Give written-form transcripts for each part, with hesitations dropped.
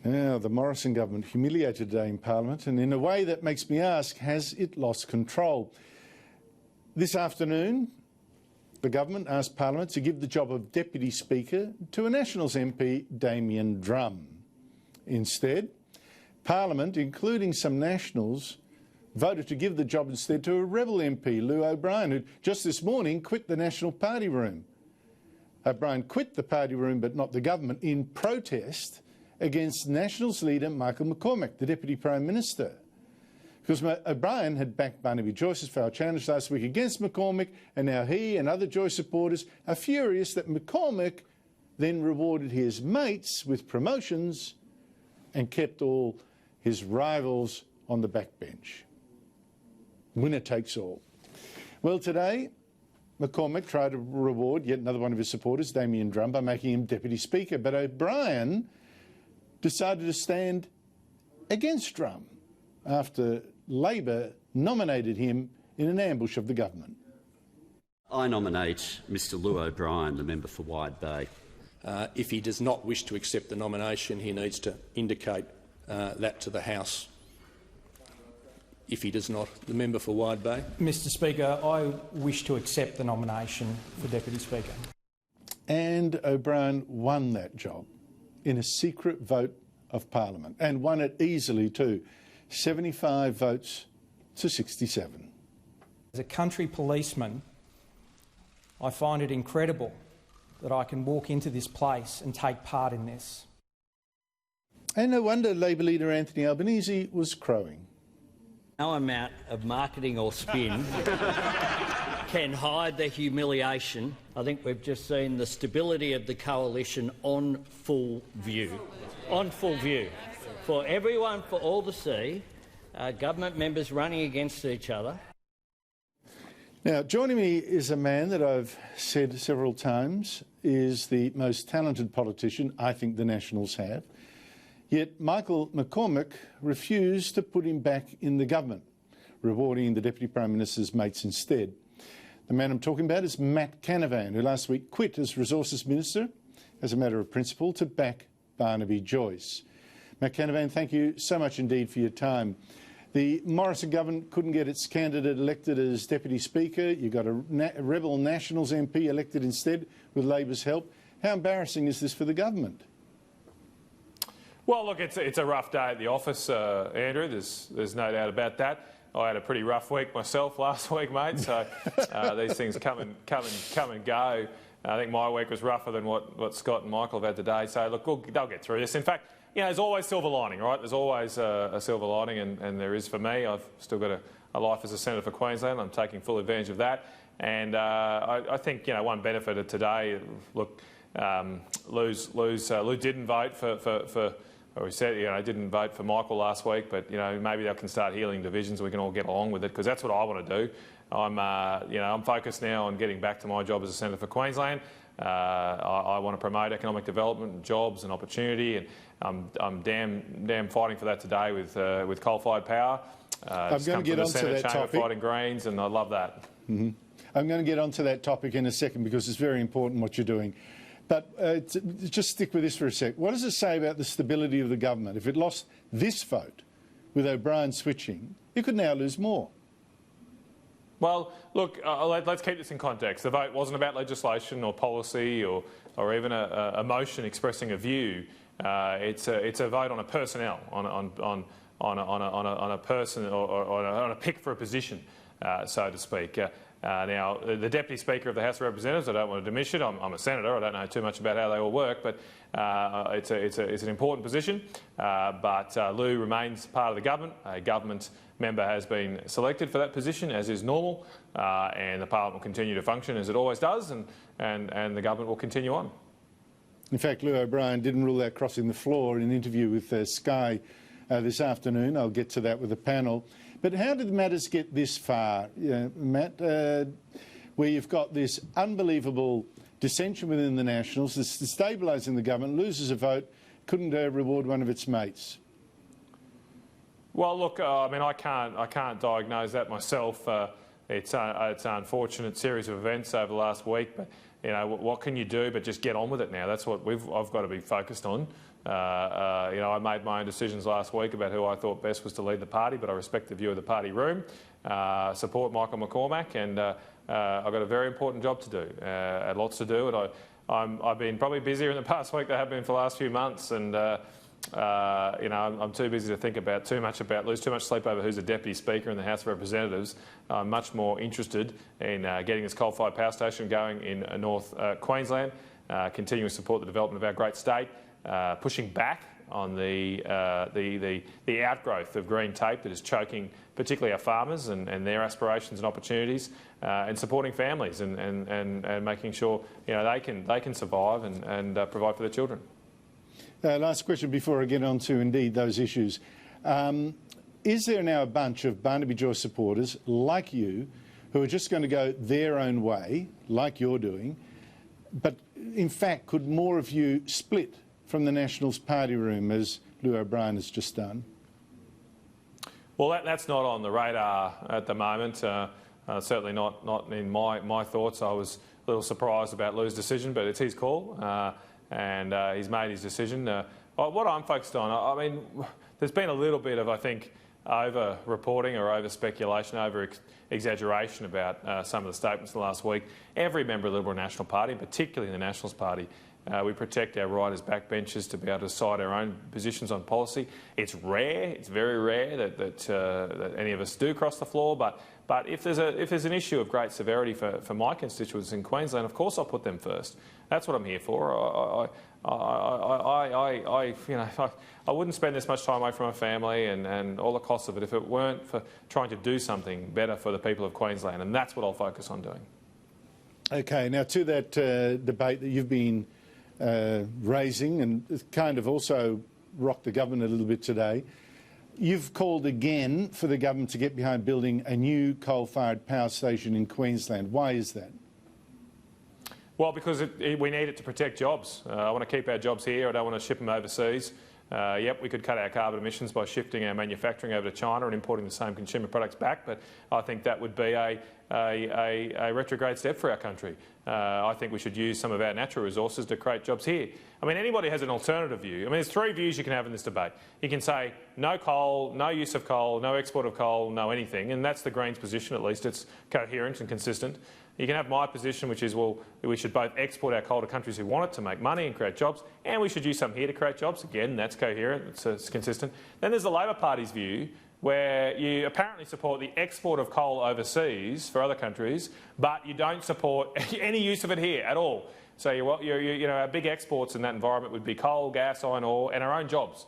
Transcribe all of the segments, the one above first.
Now, the Morrison government humiliated today in Parliament, and in a way that makes me ask, has it lost control? This afternoon, the government asked Parliament to give the job of Deputy Speaker to a Nationals MP, Damien Drum. Instead, Parliament, including some Nationals, voted to give the job instead to a Rebel MP, Lou O'Brien, who just this morning quit the National Party room. O'Brien quit the party room but not the government in protest against Nationals leader Michael McCormack, the Deputy Prime Minister. Because O'Brien had backed Barnaby Joyce's failed challenge last week against McCormack, and now he and other Joyce supporters are furious that McCormack then rewarded his mates with promotions and kept all his rivals on the backbench. Winner takes all. Well, today, McCormack tried to reward yet another one of his supporters, Damien Drum, by making him Deputy Speaker, but O'Brien decided to stand against Drum after Labor nominated him in an ambush of the government. I nominate Mr Lou O'Brien, the member for Wide Bay. If he does not wish to accept the nomination, he needs to indicate that to the House. If he does not, the member for Wide Bay. Mr Speaker, I wish to accept the nomination for Deputy Speaker. And O'Brien won that job in a secret vote of Parliament, and won it easily too, 75 votes to 67. As a country policeman, I find it incredible that I can walk into this place and take part in this. And no wonder Labor leader Anthony Albanese was crowing. No amount of marketing or spin can hide the humiliation. I think we've just seen the stability of the coalition on full view. On full view. For everyone, for all to see, government members running against each other. Now, joining me is a man that I've said several times is the most talented politician I think the Nationals have. Yet Michael McCormack refused to put him back in the government, rewarding the Deputy Prime Minister's mates instead. The man I'm talking about is Matt Canavan, who last week quit as Resources Minister as a matter of principle to back Barnaby Joyce. Matt Canavan, thank you so much indeed for your time. The Morrison government couldn't get its candidate elected as Deputy Speaker. You got a Rebel Nationals MP elected instead with Labor's help. How embarrassing is this for the government? Well, look, it's a rough day at the office, Andrew. There's no doubt about that. I had a pretty rough week myself last week, mate. So these things come and go. I think my week was rougher than what Scott and Michael have had today. So look, they'll get through this. In fact, you know, there's always silver lining, right? There's always a silver lining, and there is for me. I've still got a life as a Senator for Queensland. I'm taking full advantage of that. And I think, you know, one benefit of today, look, Lou didn't vote for or he said, you know, didn't vote for Michael last week, but, you know, maybe they can start healing divisions. We can all get along with it, because that's what I want to do. I'm focused now on getting back to my job as a Senator for Queensland. I want to promote economic development and jobs and opportunity, and I'm damn fighting for that today with coal-fired power. I'm going to get onto that topic. Fighting Greens, and I love that. Mm-hmm. I'm going to get onto that topic in a second, because it's very important what you're doing. But just stick with this for a sec. What does it say about the stability of the government? If it lost this vote with O'Brien switching, it could now lose more. Well, look, let's keep this in context. The vote wasn't about legislation or policy or even a motion expressing a view. It's a vote on a personnel, on a person or on a pick for a position, so to speak. Now, the Deputy Speaker of the House of Representatives, I don't want to diminish it. I'm a Senator. I don't know too much about how they all work, but it's an important position. But Lou remains part of the government. A government member has been selected for that position, as is normal, and the Parliament will continue to function as it always does, and the government will continue on. In fact, Lou O'Brien didn't rule out crossing the floor in an interview with Sky this afternoon. I'll get to that with the panel. But how did matters get this far, Matt, where you've got this unbelievable dissension within the Nationals, this destabilising the government, loses a vote, couldn't reward one of its mates? Well, look, I mean, I can't diagnose that myself. It's an unfortunate series of events over the last week, but you know, what can you do but just get on with it now? That's what I've got to be focused on. I made my own decisions last week about who I thought best was to lead the party, but I respect the view of the party room, support Michael McCormack, and I've got a very important job to do, and lots to do. And I've been probably busier in the past week than I have been for the last few months, and I'm too busy to think about lose too much sleep over who's a deputy speaker in the House of Representatives. I'm much more interested in getting this coal-fired power station going in North Queensland, continuing to support the development of our great state, pushing back on the outgrowth of green tape that is choking particularly our farmers and their aspirations and opportunities, and supporting families and making sure they can survive and provide for their children. Last question before I get on to indeed those issues. Is there now a bunch of Barnaby Joyce supporters like you who are just going to go their own way, like you're doing, but in fact could more of you split from the Nationals party room as Lou O'Brien has just done? Well, that's not on the radar at the moment. Certainly not in my thoughts. I was a little surprised about Lou's decision, but it's his call. And he's made his decision. What I'm focused on, I mean, there's been a little bit of, I think, over-reporting or over-speculation, over-exaggeration about some of the statements the last week. Every member of the Liberal National Party, particularly the Nationals Party, we protect our right as backbenchers to be able to decide our own positions on policy. It's rare, it's very rare that any of us do cross the floor, but if there's an issue of great severity for my constituents in Queensland, of course I'll put them first. That's what I'm here for. I wouldn't spend this much time away from my family and all the costs of it if it weren't for trying to do something better for the people of Queensland, and that's what I'll focus on doing. Okay, now to that debate that you've been raising, and it's kind of also rocked the government a little bit today. You've called again for the government to get behind building a new coal-fired power station in Queensland. Why is that? Well, because we need it to protect jobs. I want to keep our jobs here. I don't want to ship them overseas. Yep, we could cut our carbon emissions by shifting our manufacturing over to China and importing the same consumer products back, but I think that would be a retrograde step for our country. I think we should use some of our natural resources to create jobs here. I mean, anybody has an alternative view. I mean, there's three views you can have in this debate. You can say no coal, no use of coal, no export of coal, no anything, and that's the Greens' position at least. It's coherent and consistent. You can have my position, which is, well, we should both export our coal to countries who want it to make money and create jobs, and we should use some here to create jobs. Again, that's coherent, it's consistent. Then there's the Labor Party's view, where you apparently support the export of coal overseas for other countries, but you don't support any use of it here at all. So our big exports in that environment would be coal, gas, iron ore, and our own jobs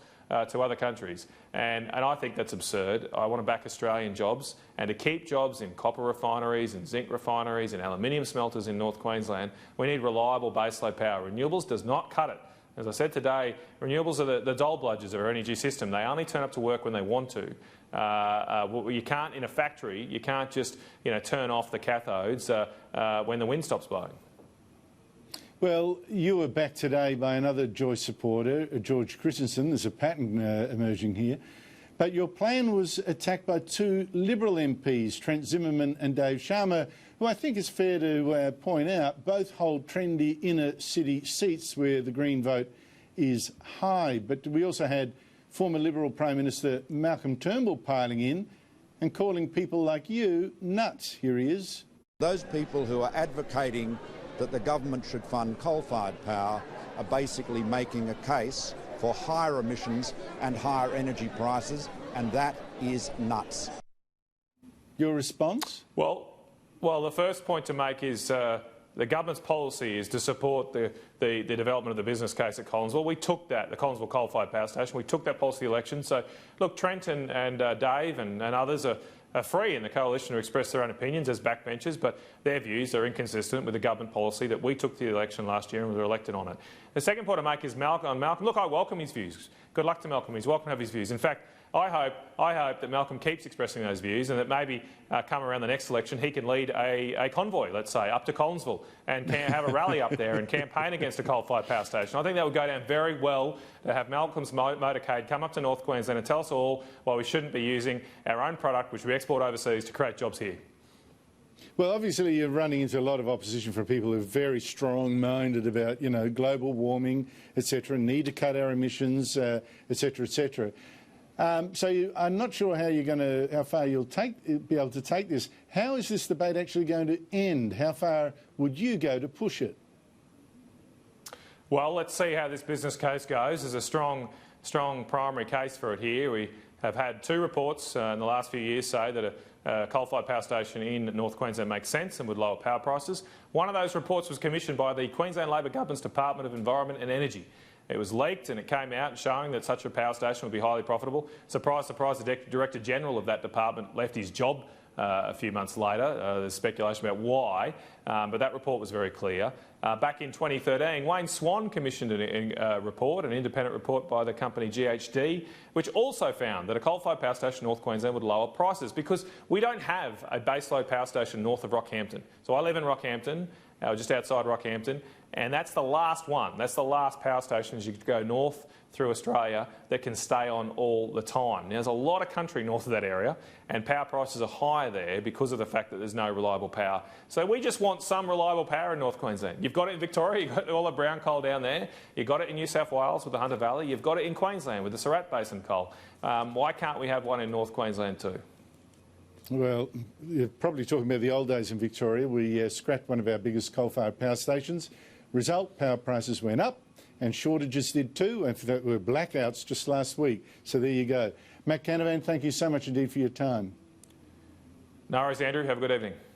to other countries. And I think that's absurd. I want to back Australian jobs, and to keep jobs in copper refineries and zinc refineries and aluminium smelters in North Queensland, we need reliable baseload power. Renewables does not cut it. As I said today, renewables are the dole bludgers of our energy system. They only turn up to work when they want to. You can't, in a factory, you can't just turn off the cathodes when the wind stops blowing. Well, you were backed today by another Joyce supporter, George Christensen. There's a pattern emerging here. But your plan was attacked by two Liberal MPs, Trent Zimmerman and Dave Sharma, who I think is fair to point out both hold trendy inner city seats where the Green vote is high. But we also had former Liberal Prime Minister Malcolm Turnbull piling in and calling people like you nuts. Here he is. Those people who are advocating that the government should fund coal-fired power are basically making a case for higher emissions and higher energy prices, and that is nuts. Your response? Well, the first point to make is the government's policy is to support the development of the business case at Collinsville. We took that, the Collinsville coal-fired power station, we took that policy election. So, look, Trent and Dave and others are free in the coalition to express their own opinions as backbenchers, but their views are inconsistent with the government policy that we took to the election last year and we were elected on it. The second point to make is Malcolm. Look, I welcome his views. Good luck to Malcolm. He's welcome to have his views. In fact, I hope that Malcolm keeps expressing those views and that maybe come around the next election he can lead a convoy, let's say, up to Collinsville and can have a rally up there and campaign against a coal-fired power station. I think that would go down very well to have Malcolm's motorcade come up to North Queensland and tell us all why we shouldn't be using our own product, which we export overseas, to create jobs here. Well, obviously you're running into a lot of opposition from people who are very strong-minded about, you know, global warming, etc., need to cut our emissions, etc., etc. So I'm not sure how far you'll be able to take this. How is this debate actually going to end? How far would you go to push it? Well, let's see how this business case goes. There's a strong primary case for it here. We have had 2 reports in the last few years say that a coal-fired power station in North Queensland makes sense and would lower power prices. One of those reports was commissioned by the Queensland Labor Government's Department of Environment and Energy. It was leaked and it came out showing that such a power station would be highly profitable. Surprise, surprise, the Director General of that department left his job a few months later. There's speculation about why, but that report was very clear. Back in 2013, Wayne Swan commissioned a report, an independent report by the company GHD, which also found that a coal-fired power station in North Queensland would lower prices because we don't have a baseload power station north of Rockhampton. So I live in Rockhampton, just outside Rockhampton, and that's the last one. That's the last power station as you go north through Australia that can stay on all the time. Now, there's a lot of country north of that area, and power prices are higher there because of the fact that there's no reliable power. So we just want some reliable power in North Queensland. You've got it in Victoria, you've got all the brown coal down there, you've got it in New South Wales with the Hunter Valley, you've got it in Queensland with the Surat Basin coal. Why can't we have one in North Queensland too? Well, you're probably talking about the old days in Victoria. We scrapped one of our biggest coal-fired power stations. Result, power prices went up and shortages did too, and there were blackouts just last week. So there you go. Matt Canavan, thank you so much indeed for your time. No worries, Andrew. Have a good evening.